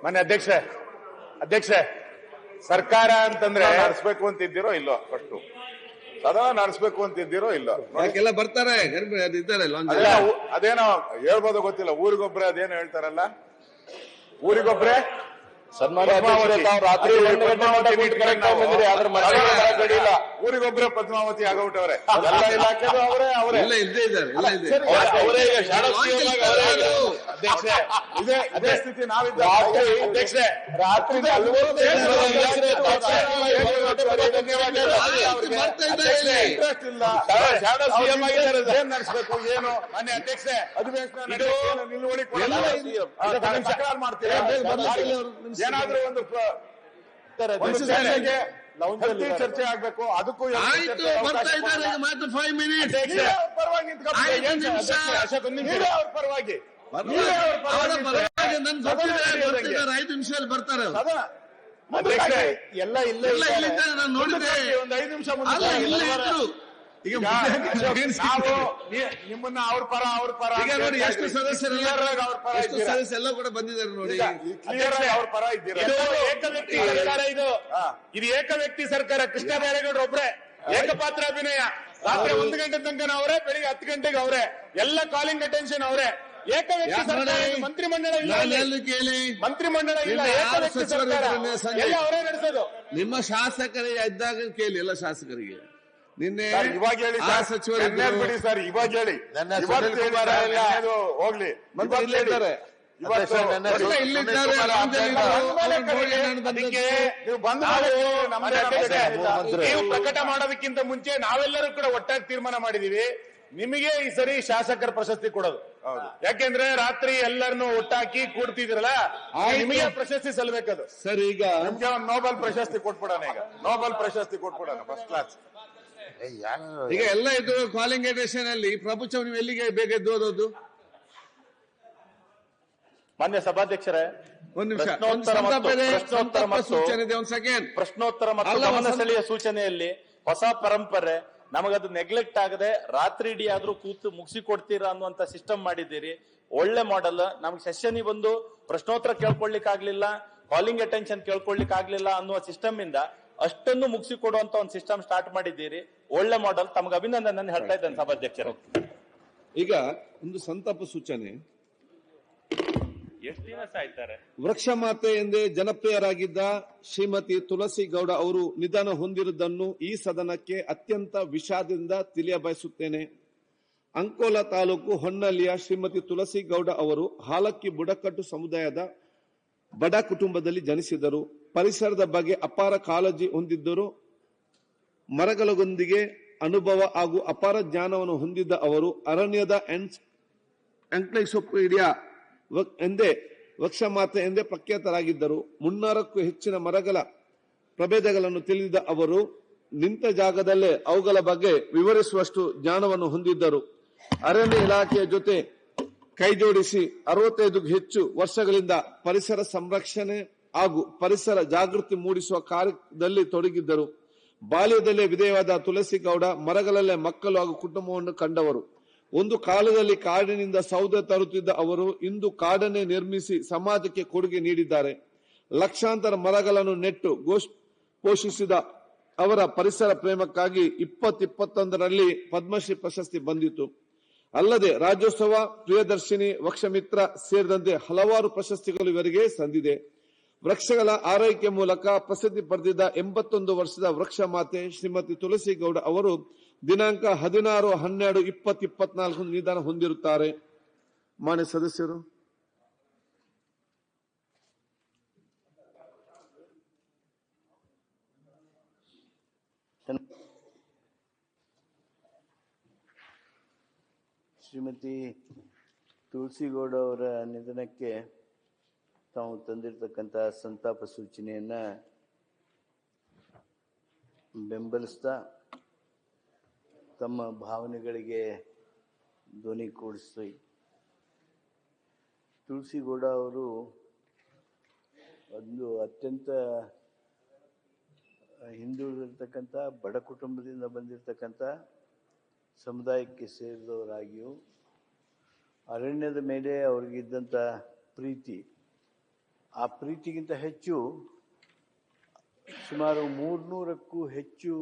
ಮಾನ್ಯ ಅಧ್ಯಕ್ಷೆ ಸರ್ಕಾರ ಅಂತಂದ್ರೆ ನಡೆಸಬೇಕು ಅಂತಿದ್ದೀರೋ ಇಲ್ಲೋ ಫಸ್ಟ್ ಸದನ ನಡೆಸಬೇಕು ಅಂತಿದ್ದೀರೋ ಇಲ್ಲೋ ಯಾಕೆಲ್ಲ ಬರ್ತಾರೆ ಅದೇನೋ ಹೇಳ್ಬೋದು ಗೊತ್ತಿಲ್ಲ ಊರಿಗೊಬ್ರೆ ಅದೇನೋ ಹೇಳ್ತಾರಲ್ಲ ಊರಿಗೊಬ್ರೆ ರಾತ್ರಿ ಊರಿಗೊಬ್ರೆ ಪದ್ಮಾವತಿ ಆಗೌಟವ್ರೆ ಎಲ್ಲ ಇಲಾಖೆದು ಅವರೇ ಇದೇ ಸ್ಥಿತಿ ನಾವಿದ್ದ ರಾತ್ರಿ ಇಂಟ್ರೆಸ್ಟ್ ಇಲ್ಲ ಏನ್ ನಡೆಸಬೇಕು ಏನು ಮಾನ್ಯ ಅಧ್ಯಕ್ಷೆ ಅಧಿವೇಶನ ನಿಲುವಳಿ ತಕರಾರು ಮಾಡ್ತೀರಾ ಏನಾದ್ರೂ ಒಂದು ಚರ್ಚೆ ಆಗ್ಬೇಕು ಅದಕ್ಕೂ ಪರವಾಗಿ 5 ನಿಮಿಷ ಬರ್ತಾರೆ ಎಲ್ಲ ಇಲ್ಲ ನಾನು ನೋಡಿದೆ. ಒಂದು 5 ನಿಮಿಷ ಈಗ ನಿಮ್ಮನ್ನ ಅವ್ರ ಪರ ಈಗ ನೋಡಿ ಎಷ್ಟು ಸದಸ್ಯರೆಲ್ಲ ಕೂಡ ಬಂದಿದ್ದಾರೆ ನೋಡಿ. ಅವ್ರ ಪರ ಇದ್ದೀರಾ? ಏಕವ್ಯಕ್ತಿ ಸರ್ಕಾರ ಇದು ಏಕವ್ಯಕ್ತಿ ಸರ್ಕಾರ. ಕೃಷ್ಣ ಬೈರೇಗೌಡರು ಒಬ್ರೆ ಏಕಪಾತ್ರ ಅಭಿನಯ. ರಾತ್ರಿ 1 ಗಂಟೆ ತನಕ ಅವರೇ, ಬೆಳಿಗ್ಗೆ 10 ಗಂಟೆಗೆ ಅವರೇ, ಎಲ್ಲ ಕಾಲಿಂಗ್ ಅಟೆನ್ಷನ್ ಅವರೇ. ಏಕವ್ಯಕ್ತಿ ಸರ್ಕಾರ. ಮಂತ್ರಿಮಂಡಲ ಇಲ್ಲ, ಕೇಳಿ ಮಂತ್ರಿಮಂಡಲ ಇಲ್ಲ, ಏಕವ್ಯಕ್ತಿ ಸರ್ಕಾರ ಎಲ್ಲ ಅವರೇ ನಡೆಸೋದು. ನಿಮ್ಮ ಶಾಸಕರಿಗೆ ಇದ್ದಾಗ ಕೇಳಿ, ಎಲ್ಲ ಶಾಸಕರಿಗೆ ನಿನ್ನೆ ಇವಾಗ ಹೇಳಿ ಸಚಿವರು ಬಿಡಿ ಸರ್, ಇವಾಗ ಹೇಳಿ ಹೋಗ್ಲಿ ನೀವು ಪ್ರಕಟ ಮಾಡೋದಕ್ಕಿಂತ ಮುಂಚೆ ನಾವೆಲ್ಲರೂ ಕೂಡ ಒಟ್ಟಾಗಿ ತೀರ್ಮಾನ ಮಾಡಿದೀವಿ, ನಿಮಗೆ ಈ ಸರಿ ಶಾಸಕರ ಪ್ರಶಸ್ತಿ ಕೊಡೋದು. ಯಾಕೆಂದ್ರೆ ರಾತ್ರಿ ಎಲ್ಲರನ್ನು ಒಟ್ಟಾಕಿ ಕೂಡ್ತಿದ್ರಲ್ಲ, ನಿಮಗೆ ಪ್ರಶಸ್ತಿ ಸಲ್ಲಬೇಕದು. ಸರಿ, ಈಗ ನಿಮ್ಗೆ ಒಂದು ನೋಬೆಲ್ ಪ್ರಶಸ್ತಿ ಕೊಟ್ಬಿಡೋಣ. ಈಗ ನೋಬೆಲ್ ಪ್ರಶಸ್ತಿ ಕೊಟ್ಬಿಡೋಣ, ಫಸ್ಟ್ ಕ್ಲಾಸ್. ಈಗ ಎಲ್ಲ ಇದು ಕಾಲಿಂಗ್ ಅಟೆನ್ಷನ್ ಅಲ್ಲಿ ಪ್ರಭುತ್ವ ನೀವು ಎಲ್ಲಿಗೆ ಬೇಗ ಎದ್ದೋದದ್ದು? ಮಾನ್ಯ ಸಭಾಧ್ಯಕ್ಷರೇ, ಒಂದು ನಿಮಿಷ, ಪ್ರಶ್ನೋತ್ತರ ಮತ್ತು ಗಮನ ಸೆಳೆಯುವ ಸೂಚನೆಯಲ್ಲಿ ಹೊಸ ಪರಂಪರೆ, ನಮಗದು ನೆಗ್ಲೆಕ್ಟ್ ಆಗದೆ ರಾತ್ರಿ ಇಡೀ ಆದ್ರೂ ಕೂತು ಮುಗಿಸಿ ಕೊಡ್ತೀರಾ ಅನ್ನುವಂತ ಸಿಸ್ಟಮ್ ಮಾಡಿದ್ದೀರಿ. ಒಳ್ಳೆ ಮಾಡೆಲ್. ನಮ್ಗೆ ಸೆಷನ್ ಬಂದು ಪ್ರಶ್ನೋತ್ತರ ಕೇಳ್ಕೊಳ್ಲಿಕ್ಕೆ ಆಗ್ಲಿಲ್ಲ, ಕಾಲಿಂಗ್ ಅಟೆನ್ಷನ್ ಕೇಳ್ಕೊಳ್ಲಿಕ್ಕೆ ಆಗ್ಲಿಲ್ಲ ಅನ್ನುವ ಸಿಸ್ಟಮ್ ಇಂದ ಅಷ್ಟನ್ನು ಮುಗಿಸಿ ಕೊಡುವಂತ ಒಂದು ಸಿಸ್ಟಮ್ ಸ್ಟಾರ್ಟ್ ಮಾಡಿದ್ದೀರಿ. ಒಳ್ಳೆ ಮಾಡೆಲ್. ತಮ್ಗೆ ಅಭಿನಂದನೆ ಹೇಳ್ತಾ ಇದ್ದೇನೆ ಸಭಾಧ್ಯಕ್ಷರು. ಈಗ ಒಂದು ಸಂತಾಪ ಸೂಚನೆ. ಎಷ್ಟು ದಿನ ಸಾಯ್ತಾರೆ? ವೃಕ್ಷ ಮಾತೆ ಎಂದೇ ಜನಪ್ರಿಯರಾಗಿದ್ದ ಶ್ರೀಮತಿ ತುಳಸಿ ಗೌಡ ಅವರು ನಿಧನ ಹೊಂದಿರುವುದನ್ನು ಈ ಸದನಕ್ಕೆ ಅತ್ಯಂತ ವಿಷಾದದಿಂದ ತಿಳಿಯಬಯಸುತ್ತೇನೆ. ಅಂಕೋಲಾ ತಾಲೂಕು ಹೊನ್ನಳ್ಳಿಯ ಶ್ರೀಮತಿ ತುಳಸಿ ಗೌಡ ಅವರು ಹಾಲಕ್ಕಿ ಬುಡಕಟ್ಟು ಸಮುದಾಯದ ಬಡ ಕುಟುಂಬದಲ್ಲಿ ಜನಿಸಿದರು. ಪರಿಸರದ ಬಗ್ಗೆ ಅಪಾರ ಕಾಳಜಿ ಹೊಂದಿದ್ದರು. ಮರಗಳೊಂದಿಗೆ ಅನುಭವ ಹಾಗೂ ಅಪಾರ ಜ್ಞಾನವನ್ನು ಹೊಂದಿದ್ದ ಅವರು ಅರಣ್ಯದ ಎಂಕ್ಲೈಸೋಪೀಡಿಯಾ ಎಂದೇ ವೃಕ್ಷ ಮಾತೆ ಎಂದೇ ಪ್ರಖ್ಯಾತರಾಗಿದ್ದರು. 300ಕ್ಕೂ ಹೆಚ್ಚಿನ ಮರಗಳ ಪ್ರಭೇದಗಳನ್ನು ತಿಳಿದ ಅವರು ನಿಂತ ಜಾಗದಲ್ಲೇ ಅವುಗಳ ಬಗ್ಗೆ ವಿವರಿಸುವಷ್ಟು ಜ್ಞಾನವನ್ನು ಹೊಂದಿದ್ದರು. ಅರಣ್ಯ ಇಲಾಖೆಯ ಜೊತೆ ಕೈಜೋಡಿಸಿ 65ಕ್ಕೂ ಹೆಚ್ಚು ವರ್ಷಗಳಿಂದ ಪರಿಸರ ಸಂರಕ್ಷಣೆ ಹಾಗೂ ಪರಿಸರ ಜಾಗೃತಿ ಮೂಡಿಸುವ ಕಾರ್ಯದಲ್ಲಿ ತೊಡಗಿದ್ದರು. ಬಾಲ್ಯದಲ್ಲೇ ವಿಧೇಯವಾದ ತುಳಸಿ ಗೌಡ ಮರಗಳಲ್ಲೇ ಮಕ್ಕಳು ಹಾಗೂ ಕುಟುಂಬವನ್ನು ಕಂಡವರು. ಒಂದು ಕಾಲದಲ್ಲಿ ಕಾಡಿನಿಂದ ಸೌದೆ ತರುತ್ತಿದ್ದ ಅವರು ಇಂದು ಕಾಡನ್ನೇ ನಿರ್ಮಿಸಿ ಸಮಾಜಕ್ಕೆ ಕೊಡುಗೆ ನೀಡಿದ್ದಾರೆ. ಲಕ್ಷಾಂತರ ಮರಗಳನ್ನು ನೆಟ್ಟು ಪೋಷಿಸಿದ ಅವರ ಪರಿಸರ ಪ್ರೇಮಕ್ಕಾಗಿ 2021ರಲ್ಲಿ ಪದ್ಮಶ್ರೀ ಪ್ರಶಸ್ತಿ ಬಂದಿತು. ಅಲ್ಲದೆ ರಾಜ್ಯೋತ್ಸವ, ಪ್ರಿಯದರ್ಶಿನಿ, ವೃಕ್ಷಮಿತ್ರ ಸೇರಿದಂತೆ ಹಲವಾರು ಪ್ರಶಸ್ತಿಗಳು ಇವರಿಗೆ ಸಂದಿದೆ. ವೃಕ್ಷಗಳ ಆರೈಕೆ ಮೂಲಕ ಪ್ರಸಿದ್ಧಿ ಪಡೆದಿದ್ದ 81 ವರ್ಷದ ವೃಕ್ಷ ಮಾತೆ ಶ್ರೀಮತಿ ತುಳಸಿ ಗೌಡ ಅವರು ದಿನಾಂಕ 16/12/2024 ನಿಧನ ಹೊಂದಿರುತ್ತಾರೆ. ಮಾನ್ಯ ಸದಸ್ಯರು, ಶ್ರೀಮತಿ ತುಳಸಿಗೌಡ ಅವರ ನಿಧನಕ್ಕೆ ತಾವು ತಂದಿರತಕ್ಕಂಥ ಸಂತಾಪ ಸೂಚನೆಯನ್ನ ಬೆಂಬಲಿಸ್ತಾ ತಮ್ಮ ಭಾವನೆಗಳಿಗೆ ಧ್ವನಿ ಕೂಡಿಸಿ, ತುಳಸಿಗೌಡ ಅವರು ಒಂದು ಅತ್ಯಂತ ಹಿಂದುಳಿದಿರ್ತಕ್ಕಂಥ ಬಡ ಕುಟುಂಬದಿಂದ ಬಂದಿರತಕ್ಕಂಥ ಸಮುದಾಯಕ್ಕೆ ಸೇರಿದವರಾಗಿಯೂ ಅರಣ್ಯದ ಮೇಲೆ ಅವ್ರಿಗಿದ್ದಂಥ ಪ್ರೀತಿ ಆ ಪ್ರೀತಿಗಿಂತ ಹೆಚ್ಚು ಸುಮಾರು 300ಕ್ಕೂ ಹೆಚ್ಚು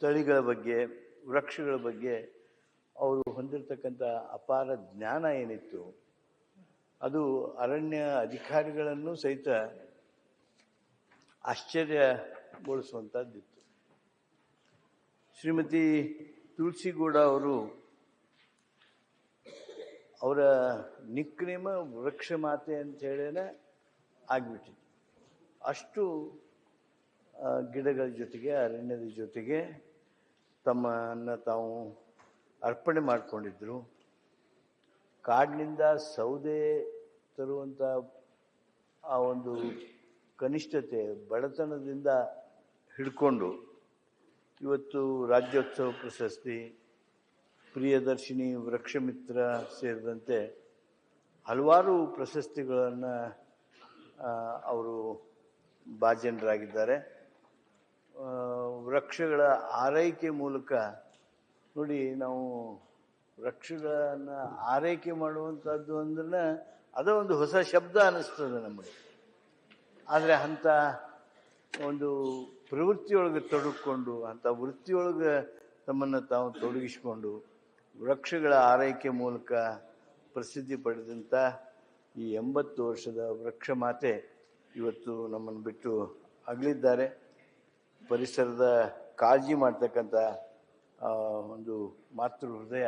ತಳಿಗಳ ಬಗ್ಗೆ, ವೃಕ್ಷಗಳ ಬಗ್ಗೆ ಅವರು ಹೊಂದಿರತಕ್ಕಂಥ ಅಪಾರ ಜ್ಞಾನ ಏನಿತ್ತು ಅದು ಅರಣ್ಯ ಅಧಿಕಾರಿಗಳನ್ನು ಸಹಿತ ಆಶ್ಚರ್ಯಗೊಳಿಸುವಂಥದ್ದಿತ್ತು. ಶ್ರೀಮತಿ ತುಳಸಿಗೌಡ ಅವರು ಅವರ ನಿಕ್ನೇಮ ವೃಕ್ಷ ಮಾತೆ ಅಂತ ಹೇಳೇನೆ ಆಗಿಬಿಟ್ಟಿತ್ತು. ಅಷ್ಟು ಗಿಡಗಳ ಜೊತೆಗೆ, ಅರಣ್ಯದ ಜೊತೆಗೆ ತಮ್ಮನ್ನು ತಾವು ಅರ್ಪಣೆ ಮಾಡಿಕೊಂಡಿದ್ರು. ಕಾಡಿನಿಂದ ಸೌದೆ ತರುವಂಥ ಆ ಒಂದು ಕನಿಷ್ಠತೆ, ಬಡತನದಿಂದ ಹಿಡ್ಕೊಂಡು ಇವತ್ತು ರಾಜ್ಯೋತ್ಸವ ಪ್ರಶಸ್ತಿ, ಪ್ರಿಯದರ್ಶಿನಿ, ವೃಕ್ಷಮಿತ್ರ ಸೇರಿದಂತೆ ಹಲವಾರು ಪ್ರಶಸ್ತಿಗಳನ್ನು ಅವರು ಭಾಜನರಾಗಿದ್ದಾರೆ. ವೃಕ್ಷಗಳ ಆರೈಕೆ ಮೂಲಕ ನೋಡಿ, ನಾವು ವೃಕ್ಷಗಳನ್ನು ಆರೈಕೆ ಮಾಡುವಂಥದ್ದು ಅಂದ್ರೆ ಅದೋ ಒಂದು ಹೊಸ ಶಬ್ದ ಅನ್ನಿಸ್ತದೆ ನಮಗೆ. ಆದರೆ ಅಂಥ ಒಂದು ಪ್ರವೃತ್ತಿಯೊಳಗೆ ತೊಡಗಿಕೊಂಡು, ಅಂಥ ವೃತ್ತಿಯೊಳಗೆ ತಮ್ಮನ್ನು ತಾವು ತೊಡಗಿಸಿಕೊಂಡು ವೃಕ್ಷಗಳ ಆರೈಕೆ ಮೂಲಕ ಪ್ರಸಿದ್ಧಿ ಪಡೆದಂಥ ಈ 80 ವರ್ಷದ ವೃಕ್ಷ ಮಾತೆ ಇವತ್ತು ನಮ್ಮನ್ನು ಬಿಟ್ಟು ಅಗಲಿದ್ದಾರೆ. ಪರಿಸರದ ಕಾಳಜಿ ಮಾಡ್ತಕ್ಕಂಥ ಒಂದು ಮಾತೃ ಹೃದಯ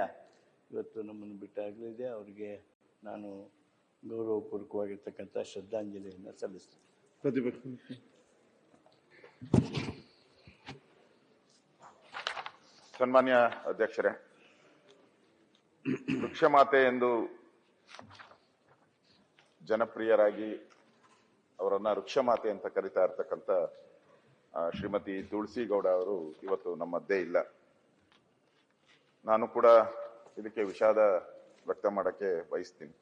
ಇವತ್ತು ನಮ್ಮನ್ನು ಬಿಟ್ಟು ಅಗಲಿದೆ. ಅವರಿಗೆ ನಾನು ಗೌರವಪೂರ್ವಕವಾಗಿರ್ತಕ್ಕಂಥ ಶ್ರದ್ಧಾಂಜಲಿಯನ್ನು ಸಲ್ಲಿಸ್ತೀನಿ. ಪ್ರತಿಪಕ್ಷ ಸನ್ಮಾನ್ಯ ಅಧ್ಯಕ್ಷರೇ, ವೃಕ್ಷಮಾತೆ ಎಂದು ಜನಪ್ರಿಯರಾಗಿ ಅವರನ್ನ ವೃಕ್ಷಮಾತೆ ಅಂತ ಕರೀತಾ ಇರ್ತಕ್ಕಂಥ ಶ್ರೀಮತಿ ತುಳಸಿ ಗೌಡ ಅವರು ಇವತ್ತು ನಮ್ಮ ಮಧ್ಯೆ ಇಲ್ಲ. ನಾನು ಕೂಡ ಇದಕ್ಕೆ ವಿಷಾದ ವ್ಯಕ್ತ ಮಾಡಕ್ಕೆ ಬಯಸ್ತೀನಿ.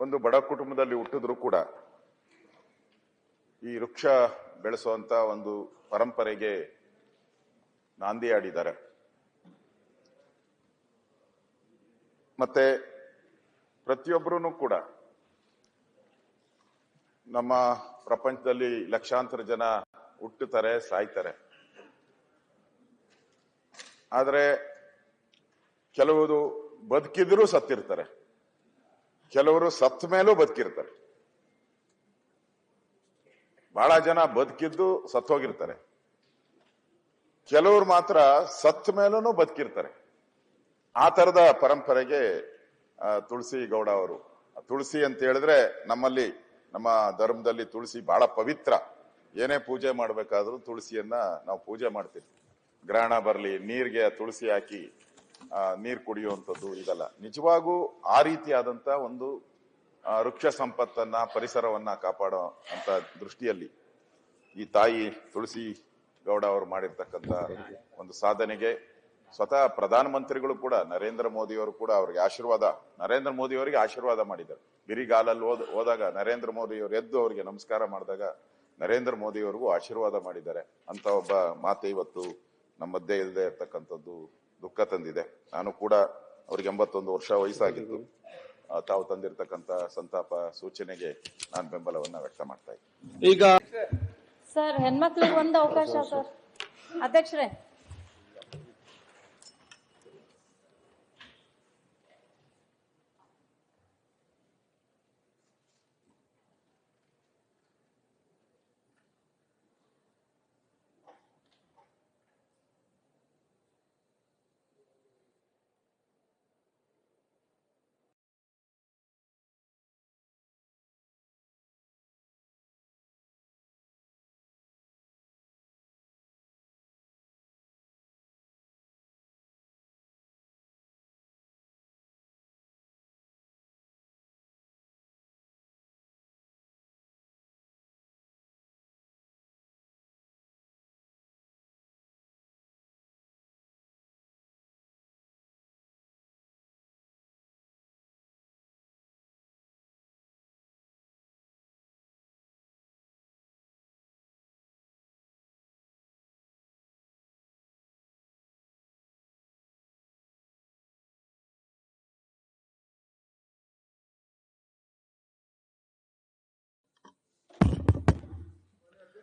ಒಂದು ಬಡ ಕುಟುಂಬದಲ್ಲಿ ಹುಟ್ಟಿದ್ರು ಕೂಡ ಈ ವೃಕ್ಷ ಬೆಳೆಸುವಂತ ಒಂದು ಪರಂಪರೆಗೆ ನಾಂದಿ ಆಡಿದ್ದಾರೆ. ಮತ್ತೆ ಪ್ರತಿಯೊಬ್ಬರೂ ಕೂಡ ನಮ್ಮ ಪ್ರಪಂಚದಲ್ಲಿ ಲಕ್ಷಾಂತರ ಜನ ಹುಟ್ಟುತ್ತಾರೆ, ಸಾಯ್ತಾರೆ. ಆದರೆ ಕೆಲವರು ಬದುಕಿದ್ರೂ ಸತ್ತಿರ್ತಾರೆ, ಕೆಲವರು ಸತ್ತ ಮೇಲೂ ಬದುಕಿರ್ತಾರೆ. ಬಹಳ ಜನ ಬದುಕಿದ್ದು ಸತ್ತೋಗಿರ್ತಾರೆ, ಕೆಲವರು ಮಾತ್ರ ಸತ್ತ ಮೇಲೂ ಬದುಕಿರ್ತಾರೆ. ಆ ತರದ ಪರಂಪರೆಗೆ ತುಳಸಿ ಗೌಡ ಅವರು. ತುಳಸಿ ಅಂತ ಹೇಳಿದ್ರೆ ನಮ್ಮಲ್ಲಿ, ನಮ್ಮ ಧರ್ಮದಲ್ಲಿ ತುಳಸಿ ಬಹಳ ಪವಿತ್ರ. ಏನೇ ಪೂಜೆ ಮಾಡ್ಬೇಕಾದ್ರೂ ತುಳಸಿಯನ್ನ ನಾವು ಪೂಜೆ ಮಾಡ್ತೀವಿ. ಗ್ರಹಣ ಬರ್ಲಿ, ನೀರ್ಗೆ ತುಳಸಿ ಹಾಕಿ ನೀರ್ ಕುಡಿಯುವಂಥದ್ದು ಇದಲ್ಲ. ನಿಜವಾಗೂ ಆ ರೀತಿಯಾದಂತ ಒಂದು ವೃಕ್ಷ ಸಂಪತ್ತನ್ನ, ಪರಿಸರವನ್ನ ಕಾಪಾಡೋ ಅಂತ ದೃಷ್ಟಿಯಲ್ಲಿ ಈ ತಾಯಿ ತುಳಸಿ ಗೌಡ ಅವರು ಮಾಡಿರ್ತಕ್ಕಂಥ ಒಂದು ಸಾಧನೆಗೆ ಸ್ವತಃ ಪ್ರಧಾನಮಂತ್ರಿಗಳು ಕೂಡ, ನರೇಂದ್ರ ಮೋದಿ ಅವರು ಕೂಡ ಅವ್ರಿಗೆ ನರೇಂದ್ರ ಮೋದಿ ಅವರಿಗೆ ಆಶೀರ್ವಾದ ಮಾಡಿದ್ದಾರೆ. ಬಿರಿಗಾಲಲ್ಲಿ ಹೋದಾಗ ನರೇಂದ್ರ ಮೋದಿ ಅವರು ಎದ್ದು ಅವರಿಗೆ ನಮಸ್ಕಾರ ಮಾಡಿದಾಗ ನರೇಂದ್ರ ಮೋದಿ ಅವರಿಗೂ ಆಶೀರ್ವಾದ ಮಾಡಿದ್ದಾರೆ. ಅಂತ ಒಬ್ಬ ಮಾತೆ ಇವತ್ತು ನಮ್ಮ ಮಧ್ಯೆ ಇಲ್ಲದೆ ಇರ್ತಕ್ಕಂಥದ್ದು ದುಃಖ ತಂದಿದೆ. ನಾನು ಕೂಡ ಅವ್ರಿಗೆ 81 ವರ್ಷ ವಯಸ್ಸಾಗಿತ್ತು. ತಾವು ತಂದಿರತಕ್ಕಂತ ಸಂತಾಪ ಸೂಚನೆಗೆ ನಾನು ಬೆಂಬಲವನ್ನ ವ್ಯಕ್ತ ಮಾಡ್ತಾ ಇದ್ದೀನಿ. ಈಗ ಸರ್, ಹೆಣ್ಮಕ್ಳಿಗೆ ಒಂದು ಅವಕಾಶ ಸರ್. ಅಧ್ಯಕ್ಷರೇ.